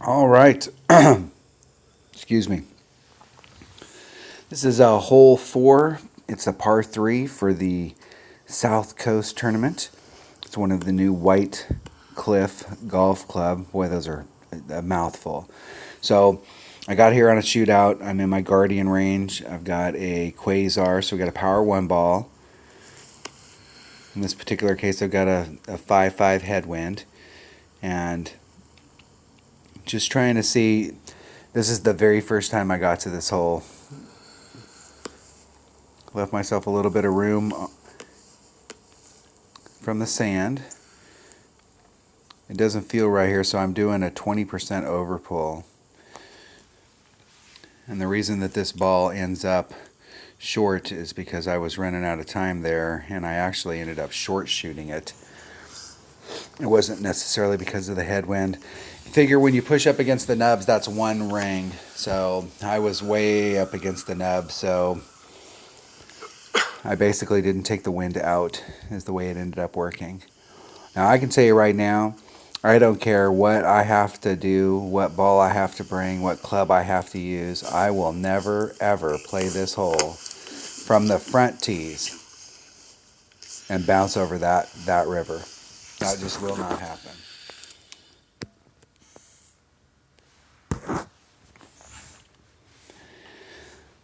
All right. Excuse me. This is a hole 4. It's a par 3 for the South Coast tournament. It's one of the new White Cliff Golf Club. Boy, those are a mouthful. So I got here on a shootout. I'm in my Guardian range. I've got a Quasar, so we got a Power 1 ball. In this particular case, I've got a 5.5 headwind. And just trying to see, this is the very first time I got to this hole. Left myself a little bit of room from the sand. It doesn't feel right here, so I'm doing a 20% overpull. And the reason that this ball ends up short is because I was running out of time there, and I actually ended up short shooting it. It wasn't necessarily because of the headwind. Figure when you push up against the nubs, that's one ring. So I was way up against the nub, so I basically didn't take the wind out, is the way it ended up working. Now I can tell you right now, I don't care what I have to do, what ball I have to bring, what club I have to use. I will never, ever play this hole from the front tees and bounce over that river. That just will not happen.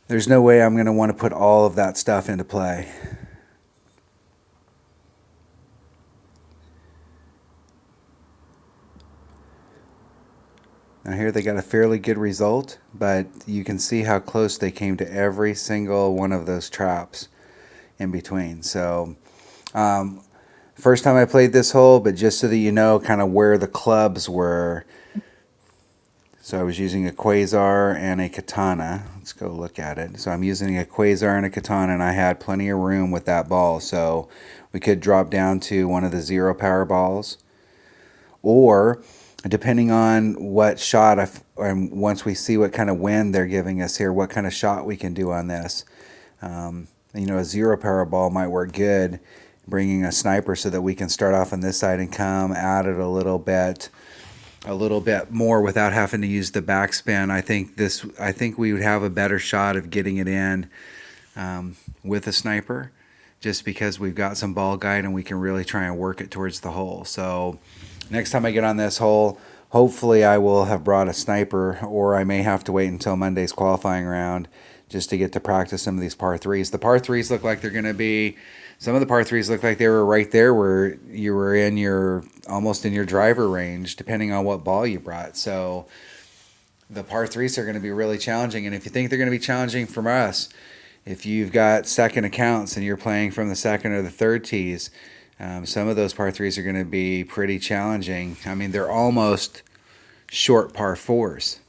There's no way I'm going to want to put all of that stuff into play. Now here they got a fairly good result, but you can see how close they came to every single one of those traps in between. So first time I played this hole, but just so that you know kind of where the clubs were. So I was using a Quasar and a Katana. Let's go look at it. So I'm using a Quasar and a Katana, and I had plenty of room with that ball. So we could drop down to one of the zero power balls. Or, depending on what shot, once we see what kind of wind they're giving us here, what kind of shot we can do on this. A zero power ball might work good, bringing a sniper so that we can start off on this side and come at it a little bit more without having to use the backspin. I think we would have a better shot of getting it in with a sniper, just because we've got some ball guide and we can really try and work it towards the hole. So next time I get on this hole, hopefully I will have brought a sniper, or I may have to wait until Monday's qualifying round just to get to practice some of these par 3s. The par 3s look like they're going to be, some of the par 3s look like they were right there where you were almost in your driver range, depending on what ball you brought. So the par 3s are going to be really challenging. And if you think they're going to be challenging from us, if you've got second accounts and you're playing from the second or the third tees, some of those par 3s are going to be pretty challenging. I mean, they're almost short par 4s.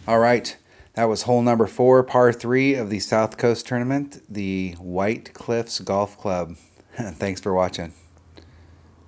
All right. That was hole number 4, par 3 of the South Coast tournament, the White Cliffs Golf Club. Thanks for watching.